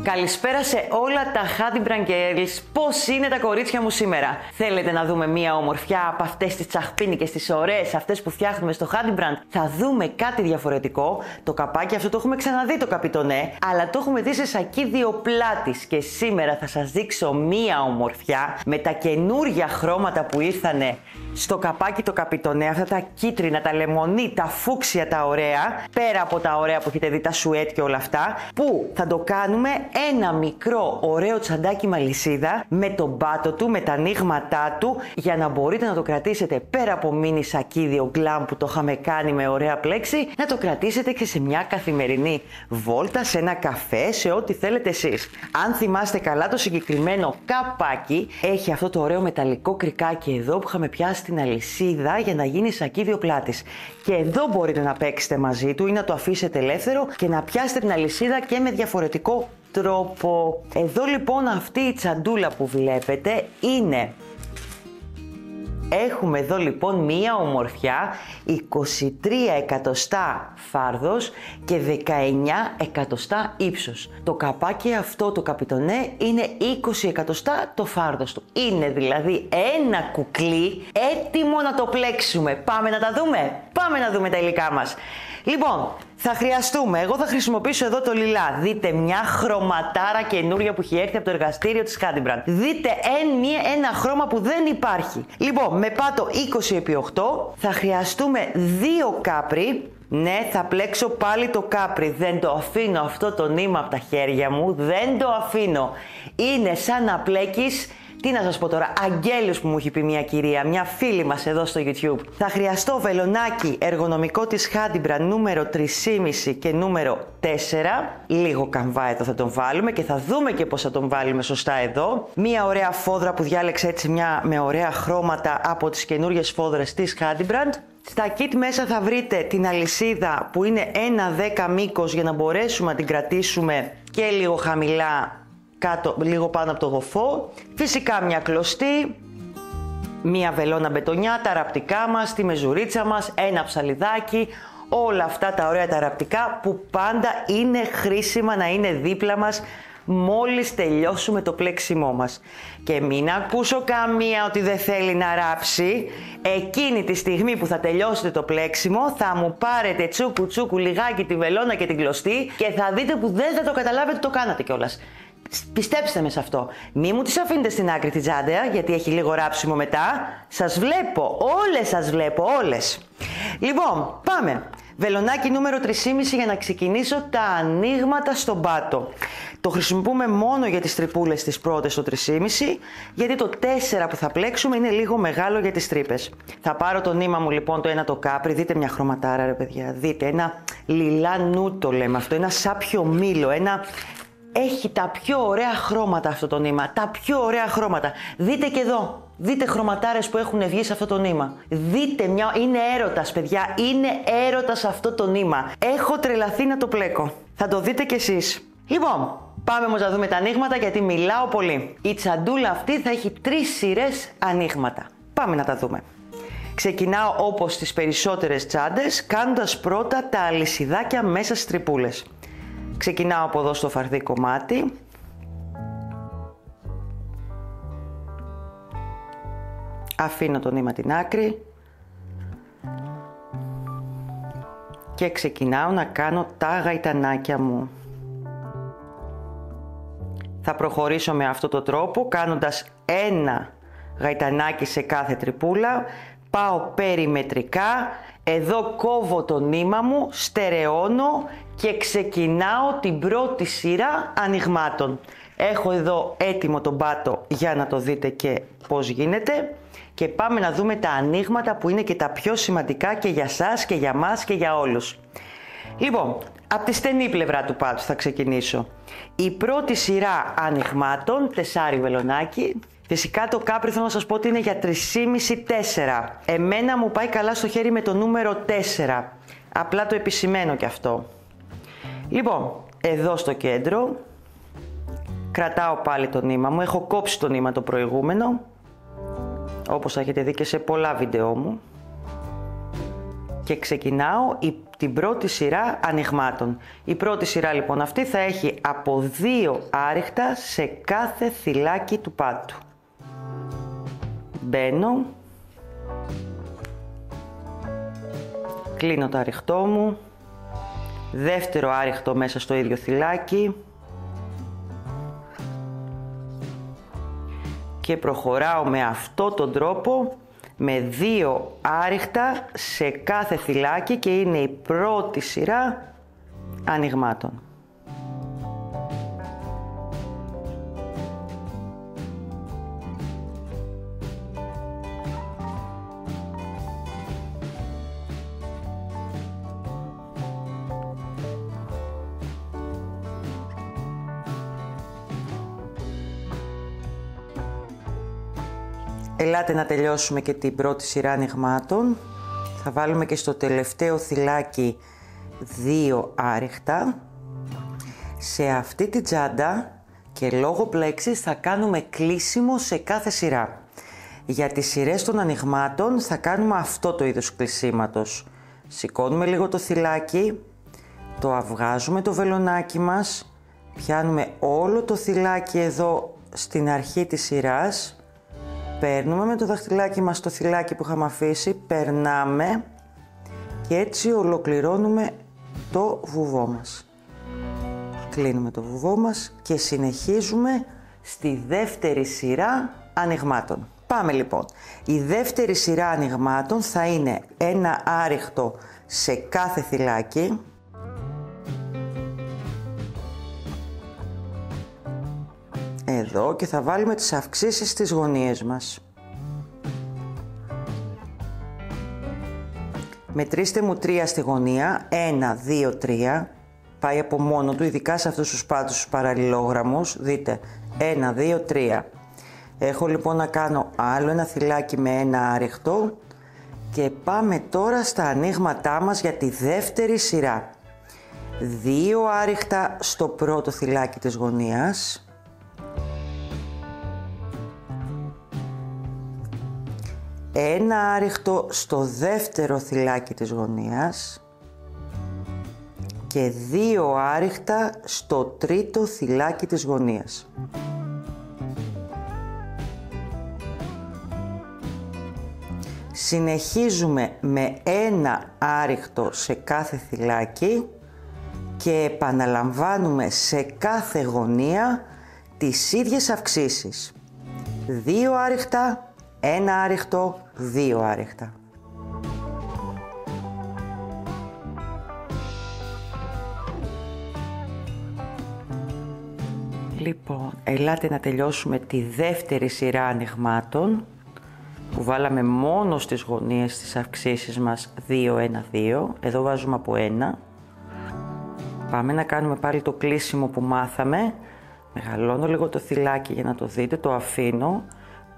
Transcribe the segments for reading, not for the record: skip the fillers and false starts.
Καλησπέρα σε όλα τα Haddy Brand Girls. Πώς είναι τα κορίτσια μου σήμερα? Θέλετε να δούμε μία ομορφιά από αυτές τις τσαχπίνικες, τις ωραίες, αυτές που φτιάχνουμε στο Haddy Brand? Θα δούμε κάτι διαφορετικό. Το καπάκι αυτό το έχουμε ξαναδεί, το καπιτονέ, αλλά το έχουμε δει σε σακίδιο πλάτης. Και σήμερα θα σας δείξω μία ομορφιά με τα καινούρια χρώματα που ήρθανε στο καπάκι το καπιτονέ. Αυτά τα κίτρινα, τα λεμονί, τα φούξια, τα ωραία. Πέρα από τα ωραία που έχετε δει, τα σουέτ και όλα αυτά, που θα το κάνουμε ένα μικρό ωραίο τσαντάκι με αλυσίδα, με τον πάτο του, με τα ανοίγματά του, για να μπορείτε να το κρατήσετε πέρα από μίνι σακίδιο γκλάμ που το είχαμε κάνει με ωραία πλέξη, να το κρατήσετε και σε μια καθημερινή βόλτα, σε ένα καφέ, σε ό,τι θέλετε εσείς. Αν θυμάστε καλά, το συγκεκριμένο καπάκι έχει αυτό το ωραίο μεταλλικό κρικάκι εδώ που είχαμε πιάσει την αλυσίδα για να γίνει σακίδιο πλάτης. Και εδώ μπορείτε να παίξετε μαζί του ή να το αφήσετε ελεύθερο και να πιάσετε την αλυσίδα και με διαφορετικό τρόπο. Εδώ λοιπόν αυτή η τσαντούλα που βλέπετε είναι... Έχουμε εδώ λοιπόν μία ομορφιά 23 εκατοστά φάρδος και 19 εκατοστά ύψος. Το καπάκι αυτό το καπιτονέ είναι 20 εκατοστά το φάρδος του. Είναι δηλαδή ένα κουκλί έτοιμο να το πλέξουμε. Πάμε να τα δούμε? Πάμε να δούμε τα υλικά μας. Λοιπόν, θα χρειαστούμε, εγώ θα χρησιμοποιήσω εδώ το λιλά. Δείτε μια χρωματάρα καινούρια που έχει έρθει από το εργαστήριο της Haddy Brand. Δείτε ένα χρώμα που δεν υπάρχει. Λοιπόν, με πάτο 20x8 θα χρειαστούμε 2 κάπρι. Ναι, θα πλέξω πάλι το κάπρι. Δεν το αφήνω αυτό το νήμα από τα χέρια μου. Δεν το αφήνω. Είναι σαν να πλέκεις... Τι να σας πω τώρα, αγγέλους που μου έχει πει μια κυρία, μια φίλη μας εδώ στο YouTube. Θα χρειαστώ βελονάκι εργονομικό της Haddy Brand νούμερο 3,5 και νούμερο 4. Λίγο καμβά εδώ θα τον βάλουμε και θα δούμε και πώς θα τον βάλουμε σωστά εδώ. Μια ωραία φόδρα που διάλεξα έτσι με ωραία χρώματα από τις καινούριες φόδρες της Haddy Brand. Στα kit μέσα θα βρείτε την αλυσίδα που είναι 1,10 μήκος για να μπορέσουμε να την κρατήσουμε και λίγο χαμηλά κάτω, λίγο πάνω από το γοφό. Φυσικά μια κλωστή, μια βελόνα μπετονιά, τα ραπτικά μας, τη μεζουρίτσα μας, ένα ψαλιδάκι, όλα αυτά τα ωραία τα ραπτικά που πάντα είναι χρήσιμα να είναι δίπλα μας μόλις τελειώσουμε το πλέξιμό μας. Και μην ακούσω καμία ότι δεν θέλει να ράψει. Εκείνη τη στιγμή που θα τελειώσετε το πλέξιμο θα μου πάρετε τσούκου τσούκου λιγάκι τη βελόνα και την κλωστή και θα δείτε που δεν θα το καταλάβετε το κάνατε κιόλας. Πιστέψτε με σε αυτό. Μη μου τις αφήνετε στην άκρη τη τσάντα, γιατί έχει λίγο ράψιμο μετά. Σας βλέπω, όλες σας βλέπω, όλες. Λοιπόν, πάμε. Βελονάκι νούμερο 3,5 για να ξεκινήσω τα ανοίγματα στον πάτο. Το χρησιμοποιούμε μόνο για τις τρυπούλες τις πρώτες το 3,5, γιατί το 4 που θα πλέξουμε είναι λίγο μεγάλο για τις τρύπες. Θα πάρω το νήμα μου λοιπόν το ένα το κάπρι, δείτε μια χρωματάρα ρε παιδιά, δείτε ένα λιλά νου το λέμε αυτό, ένα σάπιο μήλο, έχει τα πιο ωραία χρώματα αυτό το νήμα, τα πιο ωραία χρώματα. Δείτε και εδώ, δείτε χρωματάρες που έχουν βγει σε αυτό το νήμα. Δείτε είναι έρωτας παιδιά, είναι έρωτας αυτό το νήμα. Έχω τρελαθεί να το πλέκω. Θα το δείτε κι εσείς. Λοιπόν, πάμε όμως να δούμε τα ανοίγματα γιατί μιλάω πολύ. Η τσαντούλα αυτή θα έχει 3 σειρές ανοίγματα. Πάμε να τα δούμε. Ξεκινάω όπως τις περισσότερες τσάντες, κάνοντας πρώτα τα αλυσιδάκια μέσα στις τρυπούλες. Ξεκινάω από εδώ στο φαρδί κομμάτι. Αφήνω το νήμα την άκρη. Και ξεκινάω να κάνω τα γαϊτανάκια μου. Θα προχωρήσω με αυτό το τρόπο, κάνοντας ένα γαϊτανάκι σε κάθε τρυπούλα. Πάω περιμετρικά. Εδώ κόβω το νήμα μου, στερεώνω και ξεκινάω την πρώτη σειρά ανοιγμάτων. Έχω εδώ έτοιμο τον πάτο για να το δείτε και πώς γίνεται. Και πάμε να δούμε τα ανοίγματα που είναι και τα πιο σημαντικά και για σας και για μας και για όλους. Λοιπόν, από τη στενή πλευρά του πάτου θα ξεκινήσω. Η πρώτη σειρά ανοιγμάτων, 4 βελονάκι. Φυσικά το κάπρι θέλω να σας πω ότι είναι για 3,5-4. Εμένα μου πάει καλά στο χέρι με το νούμερο 4. Απλά το επισημαίνω και αυτό. Λοιπόν, εδώ στο κέντρο κρατάω πάλι το νήμα μου. Έχω κόψει το νήμα το προηγούμενο, όπως θα έχετε δει και σε πολλά βίντεό μου. και ξεκινάω την πρώτη σειρά ανοιγμάτων. Η πρώτη σειρά λοιπόν αυτή θα έχει από 2 άριχτα σε κάθε θυλάκι του πάτου. Μπαίνω, κλείνω το άριχτό μου, δεύτερο άριχτο μέσα στο ίδιο θυλάκι και προχωράω με αυτόν τον τρόπο με 2 άριχτα σε κάθε θυλάκι και είναι η πρώτη σειρά ανοιγμάτων. Ελάτε να τελειώσουμε και την πρώτη σειρά ανοιγμάτων. Θα βάλουμε και στο τελευταίο θυλάκι 2 άριχτα. Σε αυτή την τσάντα και λόγω πλέξης θα κάνουμε κλείσιμο σε κάθε σειρά. Για τις σειρές των ανοιγμάτων θα κάνουμε αυτό το είδος κλεισίματος. Σηκώνουμε λίγο το θυλάκι, το αυγάζουμε το βελονάκι μας, πιάνουμε όλο το θυλάκι εδώ στην αρχή της σειράς, παίρνουμε με το δαχτυλάκι μας το θυλάκι που είχαμε αφήσει, περνάμε και έτσι ολοκληρώνουμε το βουβό μας. Κλείνουμε το βουβό μας και συνεχίζουμε στη δεύτερη σειρά ανοιγμάτων. Πάμε λοιπόν. Η δεύτερη σειρά ανοιγμάτων θα είναι ένα άριχτο σε κάθε θυλάκι. Εδώ και θα βάλουμε τις αυξήσεις στις γωνίες μας. Μετρήστε μου 3 στη γωνία, 1, 2, 3. Πάει από μόνο του, ειδικά σε αυτούς τους πάτους τους παραλληλόγραμμους. Δείτε, 1, 2, 3. Έχω λοιπόν να κάνω άλλο ένα θυλάκι με ένα άριχτο και πάμε τώρα στα ανοίγματά μας για τη δεύτερη σειρά. 2 άριχτα στο πρώτο θυλάκι της γωνίας. Ένα άριχτο στο δεύτερο θυλάκι της γωνίας και 2 άριχτα στο τρίτο θυλάκι της γωνίας. Συνεχίζουμε με ένα άριχτο σε κάθε θυλάκι και επαναλαμβάνουμε σε κάθε γωνία τις ίδιες αυξήσεις. 2 άριχτα, ένα άριχτο, 2 άριχτα. Λοιπόν, ελάτε να τελειώσουμε τη δεύτερη σειρά ανοιγμάτων που βάλαμε μόνο στις γωνίες τις αυξήσεις μας 2, 1, 2. Εδώ βάζουμε από 1. Πάμε να κάνουμε πάλι το κλείσιμο που μάθαμε. Μεγαλώνω λίγο το θυλάκι για να το δείτε, το αφήνω.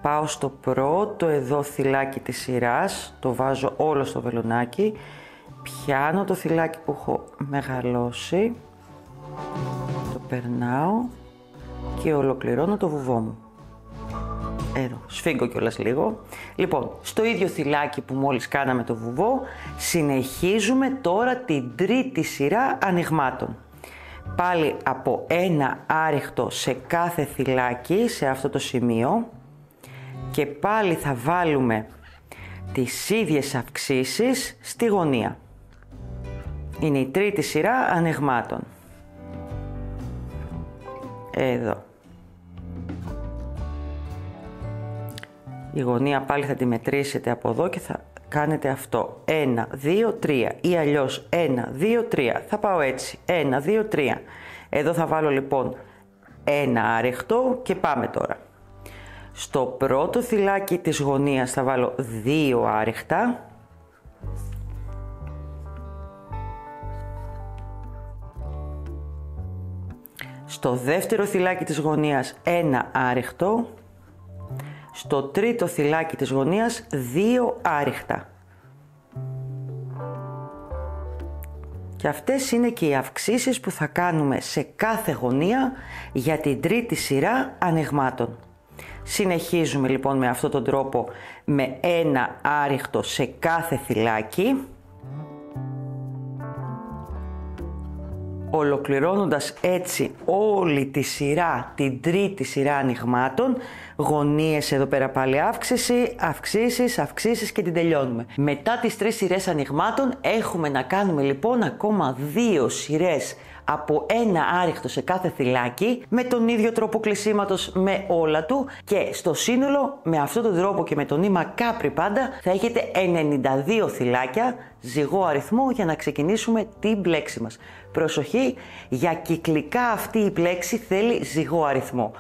Πάω στο πρώτο εδώ θυλάκι της σειράς, το βάζω όλο στο βελονάκι. Πιάνω το θυλάκι που έχω μεγαλώσει, το περνάω και ολοκληρώνω το βουβό μου. Εδώ, σφίγγω κιόλας λίγο. Λοιπόν, στο ίδιο θυλάκι που μόλις κάναμε το βουβό, συνεχίζουμε τώρα την τρίτη σειρά ανοιγμάτων. Πάλι από ένα άριχτο σε κάθε θυλάκι, σε αυτό το σημείο. Και πάλι θα βάλουμε τις ίδιες αυξήσεις στη γωνία. Είναι η τρίτη σειρά ανοιγμάτων. Εδώ. Η γωνία πάλι θα τη μετρήσετε από εδώ και θα κάνετε αυτό. 1, 2, 3 ή αλλιώς 1, 2, 3. Θα πάω έτσι. 1, 2, 3. Εδώ θα βάλω λοιπόν ένα άριχτο και πάμε τώρα. Στο πρώτο θυλάκι της γωνίας θα βάλω 2 άριχτα. Στο δεύτερο θυλάκι της γωνίας 1 άριχτο. Στο τρίτο θυλάκι της γωνίας 2 άριχτα. Και αυτές είναι και οι αυξήσεις που θα κάνουμε σε κάθε γωνία για την τρίτη σειρά ανοιγμάτων. Συνεχίζουμε λοιπόν με αυτόν τον τρόπο με ένα άριχτο σε κάθε θυλάκι. ολοκληρώνοντας έτσι όλη τη σειρά, την τρίτη σειρά ανοιγμάτων, γωνίες εδώ πέρα πάλι αύξηση, αυξήσεις και την τελειώνουμε. Μετά τις 3 σειρές ανοιγμάτων έχουμε να κάνουμε λοιπόν ακόμα 2 σειρές από ένα άριχτο σε κάθε θυλάκι με τον ίδιο τρόπο κλεισίματος με όλα του και στο σύνολο με αυτόν τον τρόπο και με το νήμα κάπρι πάντα θα έχετε 92 θυλάκια ζυγό αριθμό για να ξεκινήσουμε την πλέξη μας. Προσοχή, για κυκλικά αυτή η πλέξη θέλει ζυγό αριθμό.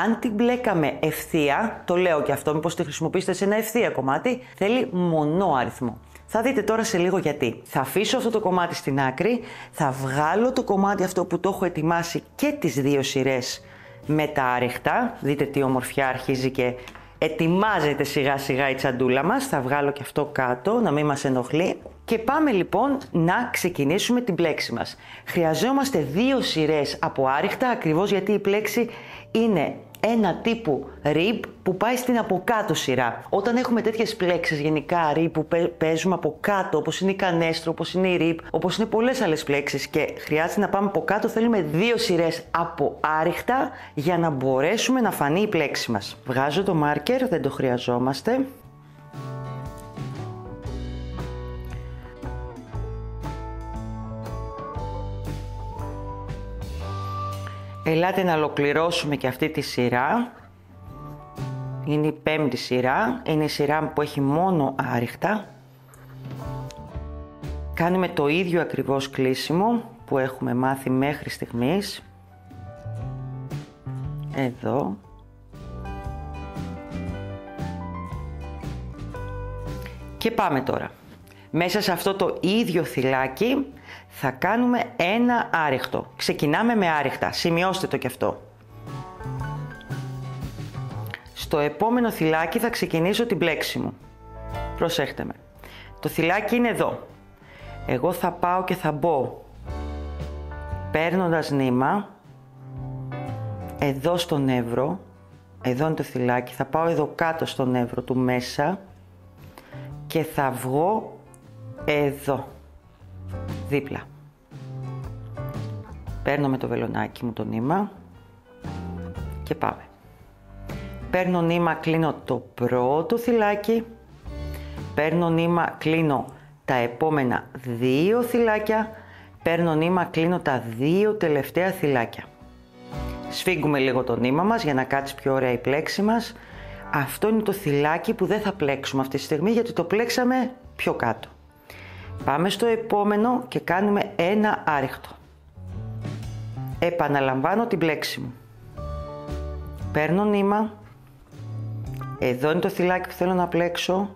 Αν την μπλέκαμε ευθεία, το λέω και αυτό μήπως τη χρησιμοποιήσετε σε ένα ευθεία κομμάτι, θέλει μονό αριθμό. Θα δείτε τώρα σε λίγο γιατί. Θα αφήσω αυτό το κομμάτι στην άκρη, θα βγάλω το κομμάτι αυτό που το έχω ετοιμάσει και τις 2 σειρές με τα άριχτα. Δείτε τι ομορφιά αρχίζει και ετοιμάζεται σιγά σιγά η τσαντούλα μας. Θα βγάλω και αυτό κάτω, να μην μας ενοχλεί. Και πάμε λοιπόν να ξεκινήσουμε την πλέξη μας. Χρειαζόμαστε 2 σειρές από άριχτα, ακριβώς γιατί η πλέξη είναι ένα τύπου rib που πάει στην από κάτω σειρά. Όταν έχουμε τέτοιες πλέξεις γενικά rib που παίζουμε από κάτω, όπως είναι η κανέστρο, όπως είναι η rib, όπως είναι πολλές άλλες πλέξεις και χρειάζεται να πάμε από κάτω, θέλουμε 2 σειρές από άριχτα για να μπορέσουμε να φανεί η πλέξη μας. Βγάζω το μάρκερ, δεν το χρειαζόμαστε. Ελάτε να ολοκληρώσουμε και αυτή τη σειρά. Είναι η 5η σειρά, είναι η σειρά που έχει μόνο άριχτα. Κάνουμε το ίδιο ακριβώς κλείσιμο που έχουμε μάθει μέχρι στιγμής. Εδώ. Και πάμε τώρα. Μέσα σε αυτό το ίδιο θυλάκι θα κάνουμε ένα άριχτο. Ξεκινάμε με άριχτα, σημειώστε το κι αυτό. Στο επόμενο θυλάκι θα ξεκινήσω την πλέξη μου. Προσέχτε με. Το θυλάκι είναι εδώ. Εγώ θα πάω και θα μπω παίρνοντας νήμα εδώ στο νεύρο. Εδώ είναι το θυλάκι. Θα πάω εδώ κάτω στο νεύρο του μέσα και θα βγω εδώ, δίπλα. Παίρνω με το βελονάκι μου το νήμα και πάμε. Παίρνω νήμα, κλείνω το πρώτο θυλάκι. Παίρνω νήμα, κλείνω τα επόμενα 2 θυλάκια. Παίρνω νήμα, κλείνω τα 2 τελευταία θυλάκια. Σφίγγουμε λίγο το νήμα μας για να κάτσει πιο ωραία η πλέξη μας. Αυτό είναι το θυλάκι που δεν θα πλέξουμε αυτή τη στιγμή γιατί το πλέξαμε πιο κάτω. Πάμε στο επόμενο και κάνουμε ένα άριχτο. Επαναλαμβάνω την πλέξη μου. Παίρνω νήμα. Εδώ είναι το θυλάκι που θέλω να πλέξω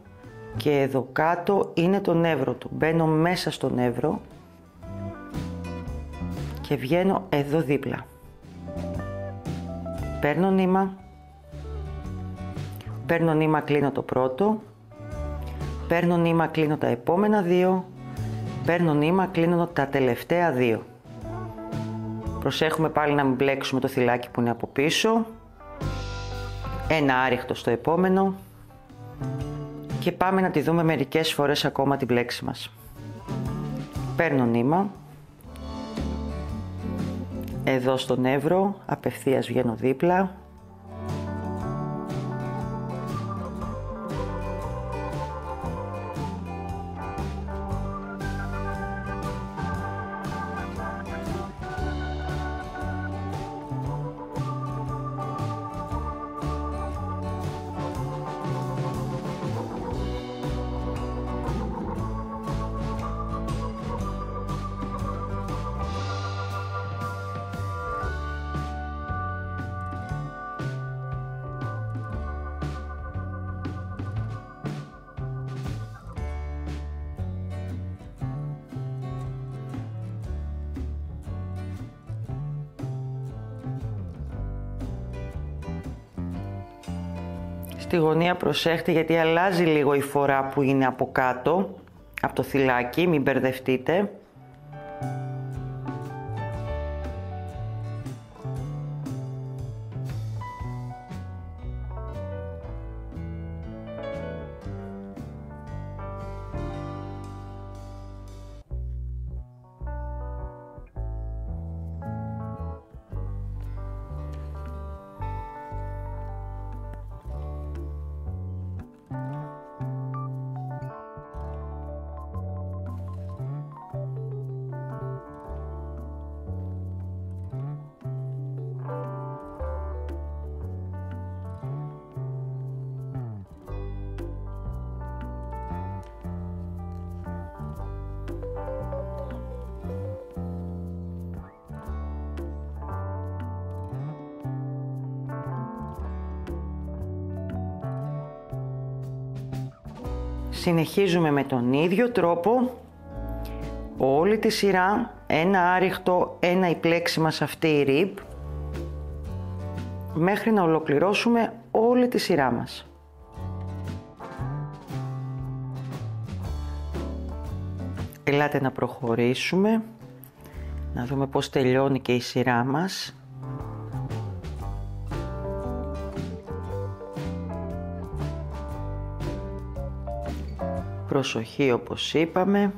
και εδώ κάτω είναι το νεύρο του. Μπαίνω μέσα στο νεύρο και βγαίνω εδώ δίπλα. Παίρνω νήμα. Παίρνω νήμα, κλείνω το πρώτο. Παίρνω νήμα, κλείνω τα επόμενα 2. Παίρνω νήμα, κλείνω τα τελευταία 2. Προσέχουμε πάλι να μην μπλέξουμε το θυλάκι που είναι από πίσω. Ένα άριχτο στο επόμενο. Και πάμε να τη δούμε μερικές φορές ακόμα την πλέξη μας. Παίρνω νήμα. Εδώ στο νεύρο, απευθείας βγαίνω δίπλα. Στη γωνία προσέχτε γιατί αλλάζει λίγο η φορά που είναι από κάτω, από το θυλάκι, μην μπερδευτείτε. Συνεχίζουμε με τον ίδιο τρόπο, όλη τη σειρά, ένα άριχτο, ένα η πλέξη μας αυτή η rib, μέχρι να ολοκληρώσουμε όλη τη σειρά μας. Ελάτε να προχωρήσουμε, να δούμε πώς τελειώνει και η σειρά μας. Προσοχή όπως είπαμε.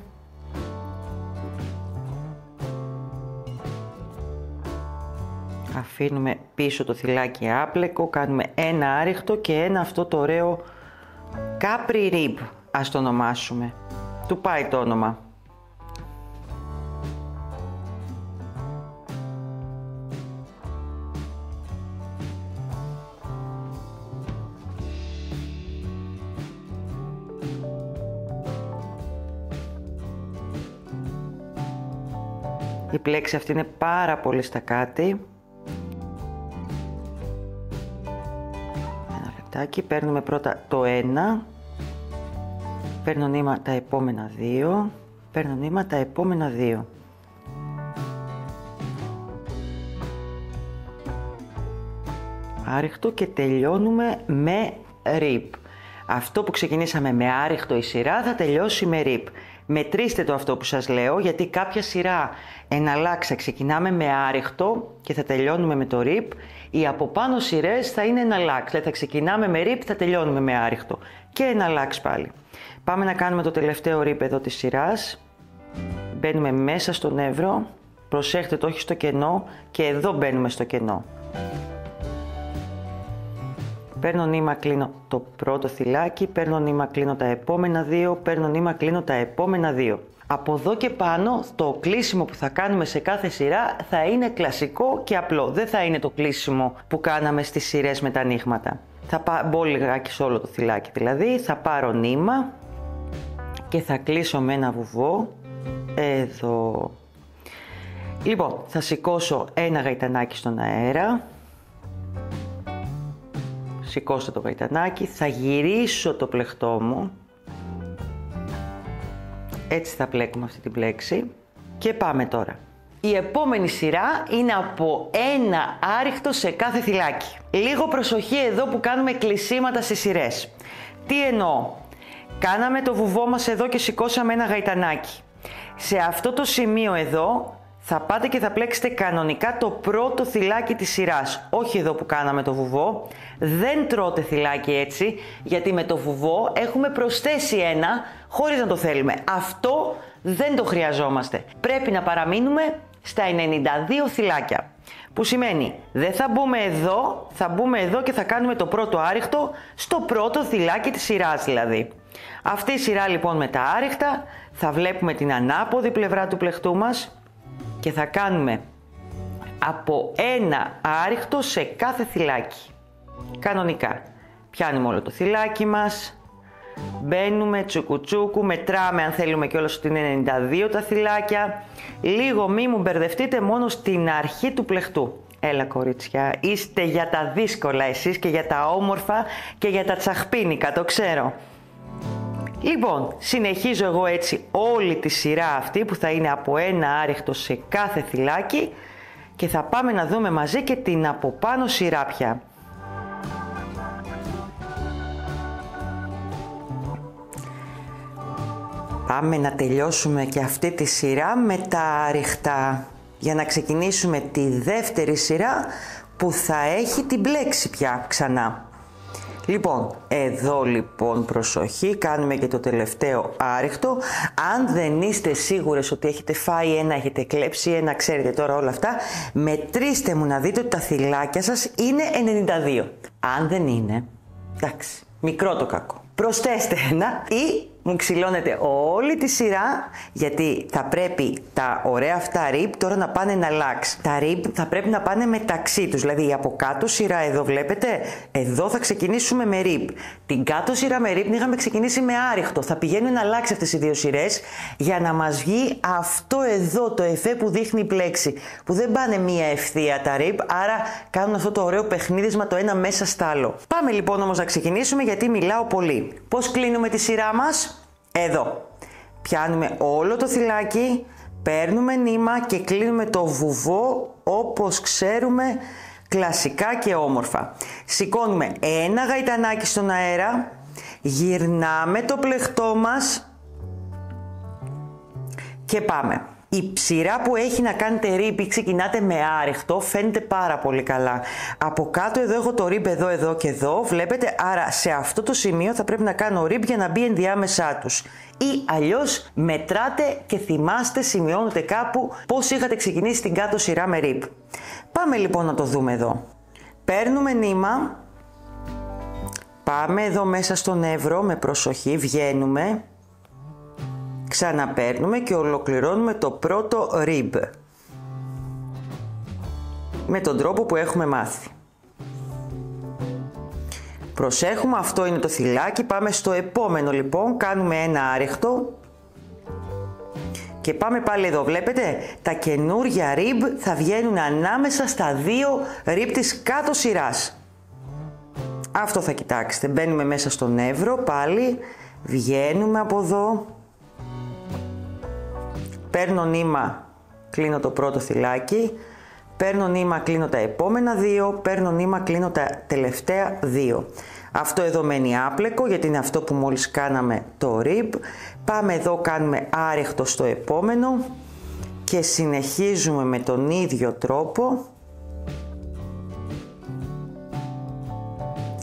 Αφήνουμε πίσω το θυλάκι άπλεκο, κάνουμε ένα άριχτο και ένα αυτό το ωραίο Capri rib, ας το ονομάσουμε. Του πάει το όνομα. Η πλέξη αυτή είναι πάρα πολύ στα κάτω. Ένα λεπτάκι, παίρνουμε πρώτα το 1, παίρνω νήμα τα επόμενα 2, παίρνω νήμα τα επόμενα 2. Άριχτο και τελειώνουμε με rib. Αυτό που ξεκινήσαμε με άριχτο η σειρά θα τελειώσει με rib. Μετρήστε το αυτό που σας λέω, γιατί κάποια σειρά εναλλάξα ξεκινάμε με άριχτο και θα τελειώνουμε με το rib. Οι από πάνω σειρές θα είναι εναλλάξ, δηλαδή θα ξεκινάμε με rib, θα τελειώνουμε με άριχτο και εναλλάξ πάλι. Πάμε να κάνουμε το τελευταίο rib εδώ της σειράς. Μπαίνουμε μέσα στο νεύρο, προσέχτε το όχι στο κενό και εδώ μπαίνουμε στο κενό. Παίρνω νήμα, κλείνω το πρώτο θυλάκι, παίρνω νήμα, κλείνω τα επόμενα 2, παίρνω νήμα, κλείνω τα επόμενα 2. Από εδώ και πάνω το κλείσιμο που θα κάνουμε σε κάθε σειρά θα είναι κλασικό και απλό. Δεν θα είναι το κλείσιμο που κάναμε στις σειρές με τα ανοίγματα. Θα μπω λιγάκι σε όλο το θυλάκι δηλαδή, θα πάρω νήμα και θα κλείσω με ένα βουβό εδώ. Λοιπόν, θα σηκώσω ένα γαϊτανάκι στον αέρα. Σηκώστε το γαϊτανάκι, θα γυρίσω το πλεκτό μου. Έτσι θα πλέκουμε αυτή την πλέξη. Και πάμε τώρα. Η επόμενη σειρά είναι από ένα άριχτο σε κάθε θυλάκι. Λίγο προσοχή εδώ που κάνουμε κλεισίματα στις σειρές. Τι εννοώ? Κάναμε το βουβό μας εδώ και σηκώσαμε ένα γαϊτανάκι. Σε αυτό το σημείο εδώ θα πάτε και θα πλέξετε κανονικά το πρώτο θυλάκι της σειράς. Όχι εδώ που κάναμε το βουβό. Δεν τρώτε θυλάκι έτσι, γιατί με το βουβό έχουμε προσθέσει ένα χωρίς να το θέλουμε. Αυτό δεν το χρειαζόμαστε. Πρέπει να παραμείνουμε στα 92 θυλάκια. Που σημαίνει δεν θα μπούμε εδώ, θα μπούμε εδώ και θα κάνουμε το πρώτο άριχτο στο πρώτο θυλάκι της σειράς δηλαδή. Αυτή η σειρά λοιπόν με τα άριχτα θα βλέπουμε την ανάποδη πλευρά του πλεκτού μας και θα κάνουμε από ένα άριχτο σε κάθε θυλάκι. Κανονικά. Πιάνουμε όλο το θυλάκι μας, μπαίνουμε τσουκουτσούκου, μετράμε αν θέλουμε κιόλας ότι είναι 92 τα θυλάκια. Λίγο μη μου μπερδευτείτε μόνο στην αρχή του πλεκτού. Έλα κορίτσια, είστε για τα δύσκολα εσείς και για τα όμορφα και για τα τσαχπίνικα, το ξέρω. Λοιπόν, συνεχίζω εγώ έτσι όλη τη σειρά αυτή που θα είναι από ένα άριχτο σε κάθε θυλάκι και θα πάμε να δούμε μαζί και την από πάνω σειρά πια. Πάμε να τελειώσουμε και αυτή τη σειρά με τα άριχτα για να ξεκινήσουμε τη δεύτερη σειρά που θα έχει την πλέξη πια ξανά. Λοιπόν, εδώ λοιπόν προσοχή, κάνουμε και το τελευταίο άριχτο. Αν δεν είστε σίγουρες ότι έχετε φάει ένα, έχετε κλέψει ένα, ξέρετε τώρα όλα αυτά, μετρήστε μου να δείτε ότι τα θυλάκια σας είναι 92. Αν δεν είναι, εντάξει, μικρό το κακό. Προσθέστε ένα ή μου ξυλώνετε όλη τη σειρά, γιατί θα πρέπει τα ωραία αυτά rib τώρα να πάνε να αλλάξει. Τα rib θα πρέπει να πάνε μεταξύ τους, δηλαδή η από κάτω σειρά εδώ βλέπετε, εδώ θα ξεκινήσουμε με rib. Την κάτω σειρά με rib την είχαμε ξεκινήσει με άριχτο. Θα πηγαίνουν να αλλάξει αυτές οι δύο σειρές για να μας βγει αυτό εδώ το εφέ που δείχνει η πλέξη. Που δεν πάνε μία ευθεία τα rib, άρα κάνουν αυτό το ωραίο παιχνίδισμα το ένα μέσα στο άλλο. Πάμε λοιπόν όμως να ξεκινήσουμε γιατί μιλάω πολύ. Πώς κλείνουμε τη σειρά μας? Εδώ. Πιάνουμε όλο το θυλάκι, παίρνουμε νήμα και κλείνουμε το βουβό όπως ξέρουμε, κλασικά και όμορφα. Σηκώνουμε ένα γαϊτανάκι στον αέρα, γυρνάμε το πλεχτό μας και πάμε. Η ψηρά που έχει να κάνετε ριμπ ή ξεκινάτε με άρεχτο φαίνεται πάρα πολύ καλά. Από κάτω εδώ έχω το ριμπ εδώ και εδώ, βλέπετε, άρα σε αυτό το σημείο θα πρέπει να κάνω ριμπ για να μπει ενδιάμεσά τους. Ή αλλιώς μετράτε και θυμάστε, σημειώνετε κάπου πώς είχατε ξεκινήσει την κάτω σειρά με ριμπ. Πάμε λοιπόν να το δούμε εδώ. Παίρνουμε νήμα, πάμε εδώ μέσα στον εύρο με προσοχή, βγαίνουμε. Ξαναπαίρνουμε και ολοκληρώνουμε το πρώτο ριμπ με τον τρόπο που έχουμε μάθει. Προσέχουμε, αυτό είναι το θυλάκι, πάμε στο επόμενο λοιπόν, κάνουμε ένα άρεχτο και πάμε πάλι εδώ, βλέπετε, τα καινούργια ριμπ θα βγαίνουν ανάμεσα στα δύο ριμπ της κάτω σειράς. Αυτό θα κοιτάξετε, μπαίνουμε μέσα στον εύρο, πάλι βγαίνουμε από εδώ. Παίρνω νήμα, κλείνω το πρώτο θυλάκι, παίρνω νήμα, κλείνω τα επόμενα δύο, παίρνω νήμα, κλείνω τα τελευταία δύο. Αυτό εδώ μένει άπλεκο γιατί είναι αυτό που μόλις κάναμε το ριμπ. Πάμε εδώ, κάνουμε άρεχτο στο επόμενο και συνεχίζουμε με τον ίδιο τρόπο.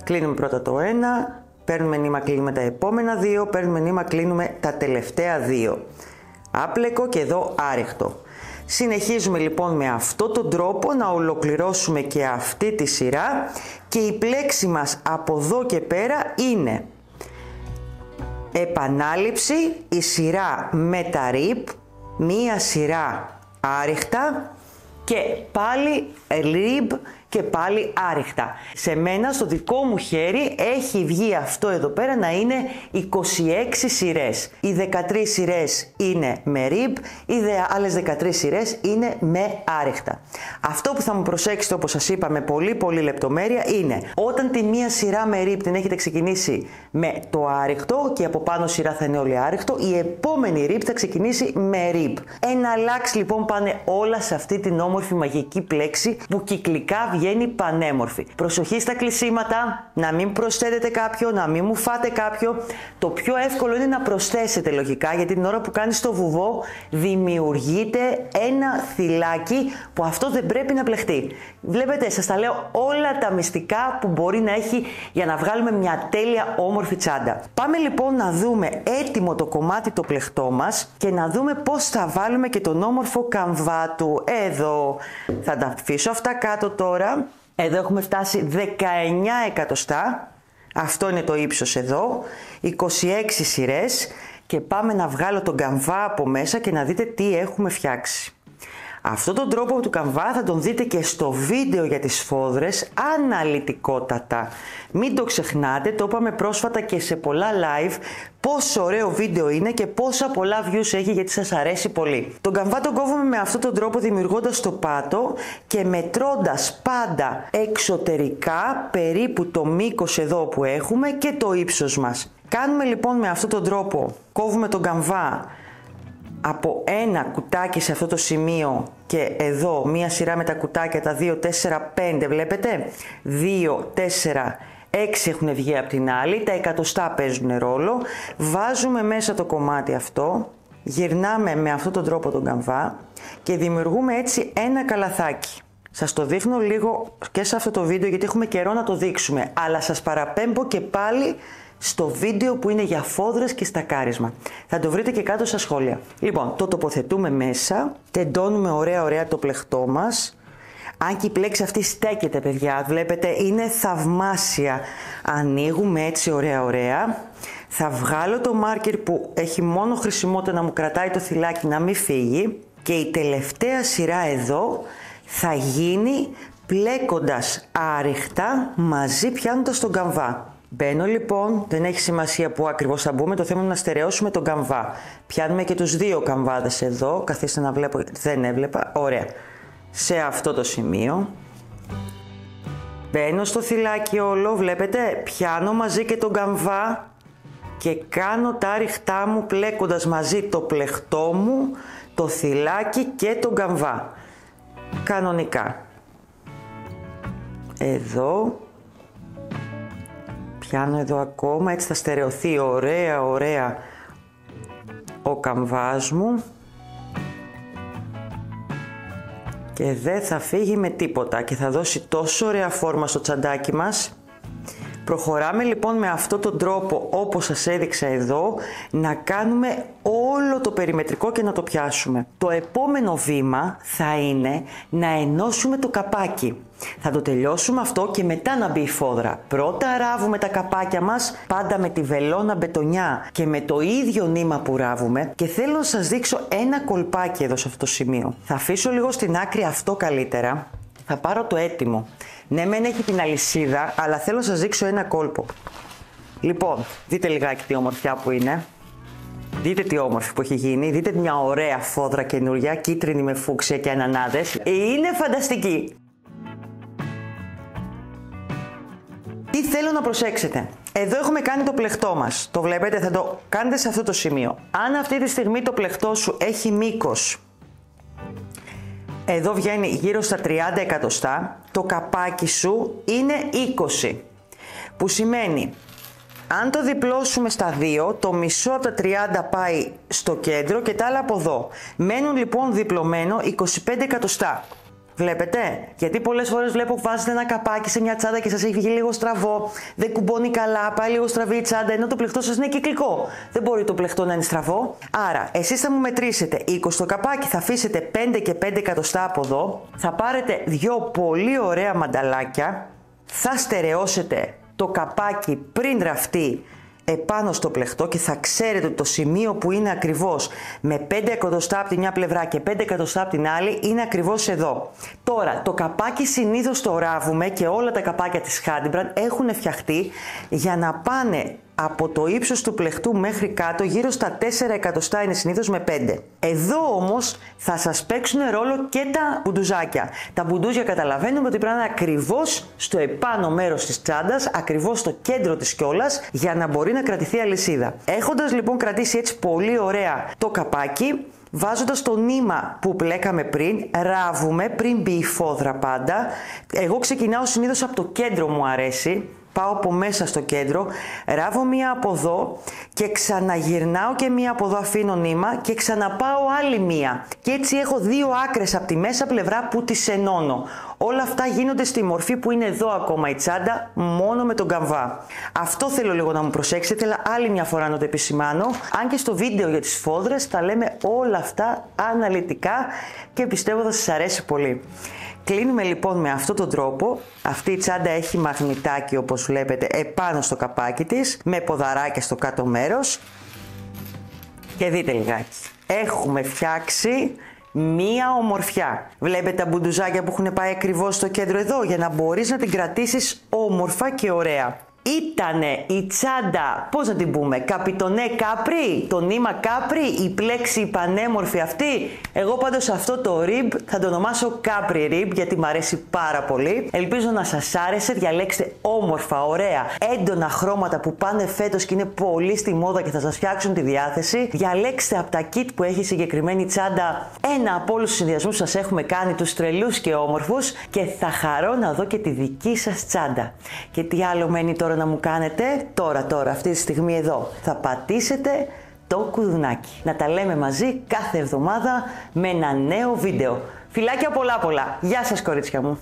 Κλείνουμε πρώτα το ένα, παίρνουμε νήμα, κλείνουμε τα επόμενα δύο, παίρνουμε νήμα, κλείνουμε τα τελευταία δύο. Άπλεκο και εδώ άρεχτο. Συνεχίζουμε λοιπόν με αυτόν τον τρόπο να ολοκληρώσουμε και αυτή τη σειρά και η πλέξη μας από εδώ και πέρα είναι επανάληψη, η σειρά με τα ριπ, μία σειρά άρεχτα και πάλι ριμπ και πάλι άρεχτα. Σε μένα στο δικό μου χέρι έχει βγει αυτό εδώ πέρα να είναι 26 σειρές. Οι 13 σειρές είναι με ριμπ, οι άλλες 13 σειρές είναι με άρεχτα. Αυτό που θα μου προσέξετε, όπως σας είπα με πολύ λεπτομέρεια, είναι όταν τη μία σειρά με ριμπ την έχετε ξεκινήσει με το άρεχτο και από πάνω σειρά θα είναι όλη άρεχτο, η επόμενη ριμπ θα ξεκινήσει με ριμπ. Ένα λάξ λοιπόν πάνε όλα σε αυτή την όμορφη μαγική πλέξη που κυκλικά βγαίνει πανέμορφη. Προσοχή στα κλεισίματα, να μην προσθέτετε κάποιο, να μην μου φάτε κάποιο. Το πιο εύκολο είναι να προσθέσετε λογικά, γιατί την ώρα που κάνεις το βουβό δημιουργείται ένα θυλάκι που αυτό δεν πρέπει να πλεχτεί. Βλέπετε, σας τα λέω όλα τα μυστικά που μπορεί να έχει για να βγάλουμε μια τέλεια όμορφη τσάντα. Πάμε λοιπόν να δούμε έτοιμο το κομμάτι το πλεχτό μας και να δούμε πώς θα βάλουμε και τον όμορφο καμβά του. Εδώ θα τα αφήσω αυτά κάτω τώρα. Εδώ έχουμε φτάσει 19 εκατοστά, αυτό είναι το ύψος εδώ, 26 σειρές και πάμε να βγάλω τον καμβά από μέσα και να δείτε τι έχουμε φτιάξει. Αυτόν τον τρόπο του καμβά θα τον δείτε και στο βίντεο για τις σφόδρες αναλυτικότατα. Μην το ξεχνάτε, το είπαμε πρόσφατα και σε πολλά live πόσο ωραίο βίντεο είναι και πόσα πολλά views έχει γιατί σας αρέσει πολύ. Τον καμβά τον κόβουμε με αυτόν τον τρόπο δημιουργώντας το πάτο και μετρώντας πάντα εξωτερικά περίπου το μήκος εδώ που έχουμε και το ύψος μας. Κάνουμε λοιπόν με αυτόν τον τρόπο, κόβουμε τον καμβά από ένα κουτάκι σε αυτό το σημείο και εδώ μία σειρά με τα κουτάκια, τα 2, 4, 5 βλέπετε, 2, 4, 6 έχουν βγει από την άλλη, τα εκατοστά παίζουν ρόλο, βάζουμε μέσα το κομμάτι αυτό, γυρνάμε με αυτόν τον τρόπο τον καμβά και δημιουργούμε έτσι ένα καλαθάκι. Σας το δείχνω λίγο και σε αυτό το βίντεο γιατί έχουμε καιρό να το δείξουμε, αλλά σας παραπέμπω και πάλι στο βίντεο που είναι για φόδρες και στακάρισμα. Θα το βρείτε και κάτω στα σχόλια. Λοιπόν, το τοποθετούμε μέσα, τεντώνουμε ωραία το πλεχτό μας. Αν και η πλέξη αυτή στέκεται παιδιά, βλέπετε είναι θαυμάσια. Ανοίγουμε έτσι ωραία. Θα βγάλω το μάρκερ που έχει μόνο χρησιμότητα να μου κρατάει το θυλάκι να μην φύγει. Και η τελευταία σειρά εδώ θα γίνει πλέκοντας άρεχτα μαζί πιάνοντας τον καμβά. Μπαίνω λοιπόν, δεν έχει σημασία που ακριβώς θα μπούμε, το θέμα είναι να στερεώσουμε τον καμβά. Πιάνουμε και τους δύο καμβάδες εδώ, καθίστε να βλέπω, δεν έβλεπα, ωραία. Σε αυτό το σημείο. Μπαίνω στο θυλάκι όλο, βλέπετε, πιάνω μαζί και τον καμβά. και κάνω τα άριχτά μου πλέκοντας μαζί το πλεχτό μου, το θυλάκι και τον καμβά. Κανονικά. Εδώ. Πιάνω εδώ ακόμα, έτσι θα στερεωθεί ωραία ωραία ο καμβάς μου και δεν θα φύγει με τίποτα και θα δώσει τόσο ωραία φόρμα στο τσαντάκι μας. Προχωράμε λοιπόν με αυτόν τον τρόπο, όπως σας έδειξα εδώ, να κάνουμε όλο το περιμετρικό και να το πιάσουμε. Το επόμενο βήμα θα είναι να ενώσουμε το καπάκι. Θα το τελειώσουμε αυτό και μετά να μπει η φόδρα. Πρώτα ράβουμε τα καπάκια μας, πάντα με τη βελόνα μπετονιά και με το ίδιο νήμα που ράβουμε, και θέλω να σας δείξω ένα κολπάκι εδώ σε αυτό το σημείο. Θα αφήσω λίγο στην άκρη αυτό καλύτερα. Θα πάρω το έτοιμο. Ναι, μεν έχει την αλυσίδα, αλλά θέλω να σας δείξω ένα κόλπο. Λοιπόν, δείτε λιγάκι τι ομορφιά που είναι. Δείτε τι όμορφη που έχει γίνει. Δείτε μια ωραία φόδρα καινούρια, κίτρινη με φούξια και ανανάδες. Είναι φανταστική. Τι θέλω να προσέξετε. Εδώ έχουμε κάνει το πλεχτό μας. Το βλέπετε, θα το κάνετε σε αυτό το σημείο. Αν αυτή τη στιγμή το πλεχτό σου έχει μήκος, εδώ βγαίνει γύρω στα 30 εκατοστά, το καπάκι σου είναι 20. Που σημαίνει, αν το διπλώσουμε στα 2, το μισό από τα 30 πάει στο κέντρο και τα άλλα από εδώ. Μένουν λοιπόν διπλωμένο 25 εκατοστά. Βλέπετε, γιατί πολλές φορές βλέπω που βάζετε ένα καπάκι σε μια τσάντα και σας έχει βγει λίγο στραβό, δεν κουμπώνει καλά, πάει λίγο στραβή η τσάντα, ενώ το πλεκτό σας είναι κυκλικό. Δεν μπορεί το πλεκτό να είναι στραβό. Άρα, εσείς θα μου μετρήσετε 20 το καπάκι, θα αφήσετε 5 και 5 εκατοστά από εδώ, θα πάρετε δύο πολύ ωραία μανταλάκια, θα στερεώσετε το καπάκι πριν ραφτεί επάνω στο πλεκτό και θα ξέρετε ότι το σημείο που είναι ακριβώς με 5 εκατοστά από τη μια πλευρά και 5 εκατοστά από την άλλη είναι ακριβώς εδώ. Τώρα, το καπάκι συνήθως το ράβουμε και όλα τα καπάκια της Handybrand έχουν φτιαχτεί για να πάνε από το ύψος του πλεκτού μέχρι κάτω, γύρω στα 4 εκατοστά είναι συνήθως με 5. Εδώ όμως θα σας παίξουν ρόλο και τα μπουντουζάκια. Τα μπουντούζια καταλαβαίνουμε ότι πρέπει να είναι ακριβώς στο επάνω μέρος της τσάντας, ακριβώς στο κέντρο της κιόλας, για να μπορεί να κρατηθεί αλυσίδα. Έχοντας λοιπόν κρατήσει έτσι πολύ ωραία το καπάκι, βάζοντας το νήμα που πλέκαμε πριν, ράβουμε πριν μπει η φόδρα πάντα. Εγώ ξεκινάω συνήθως από το κέντρο, μου αρέσει. Πάω από μέσα στο κέντρο, ράβω μία από εδώ και ξαναγυρνάω και μία από εδώ, αφήνω νήμα και ξαναπάω άλλη μία. Και έτσι έχω δύο άκρες από τη μέσα πλευρά που τις ενώνω. Όλα αυτά γίνονται στη μορφή που είναι εδώ ακόμα η τσάντα, μόνο με τον καμβά. Αυτό θέλω λίγο να μου προσέξετε, αλλά άλλη μια φορά να το επισημάνω. Αν και στο βίντεο για τις φόδρες τα λέμε όλα αυτά αναλυτικά και πιστεύω θα σας αρέσει πολύ. Κλείνουμε λοιπόν με αυτόν τον τρόπο. Αυτή η τσάντα έχει μαγνητάκι, όπως βλέπετε, επάνω στο καπάκι της, με ποδαράκια στο κάτω μέρος. Και δείτε λιγάκι. Έχουμε φτιάξει μία ομορφιά. Βλέπετε τα μπουντουζάκια που έχουν πάει ακριβώς στο κέντρο εδώ, για να μπορείς να την κρατήσεις όμορφα και ωραία. Ήτανε η τσάντα, πώς να την πούμε, καπιτονέ κάπρι, το νήμα κάπρι, η πλέξη η πανέμορφη αυτή. Εγώ πάντως αυτό το ριμπ θα το ονομάσω κάπρι ριμπ, γιατί μου αρέσει πάρα πολύ. Ελπίζω να σας άρεσε, διαλέξτε όμορφα, ωραία, έντονα χρώματα που πάνε φέτος και είναι πολύ στη μόδα και θα σας φτιάξουν τη διάθεση. Διαλέξτε από τα kit που έχει συγκεκριμένη τσάντα ένα από όλους τους συνδυασμούς που σας έχουμε κάνει, τους τρελούς και όμορφους, και θα χαρώ να δω και τη δική σας τσάντα. Και τι άλλο μένει τώρα να μου κάνετε? Τώρα, αυτή τη στιγμή εδώ, θα πατήσετε το κουδουνάκι. Να τα λέμε μαζί κάθε εβδομάδα με ένα νέο βίντεο. Φιλάκια πολλά. Γεια σας κορίτσια μου.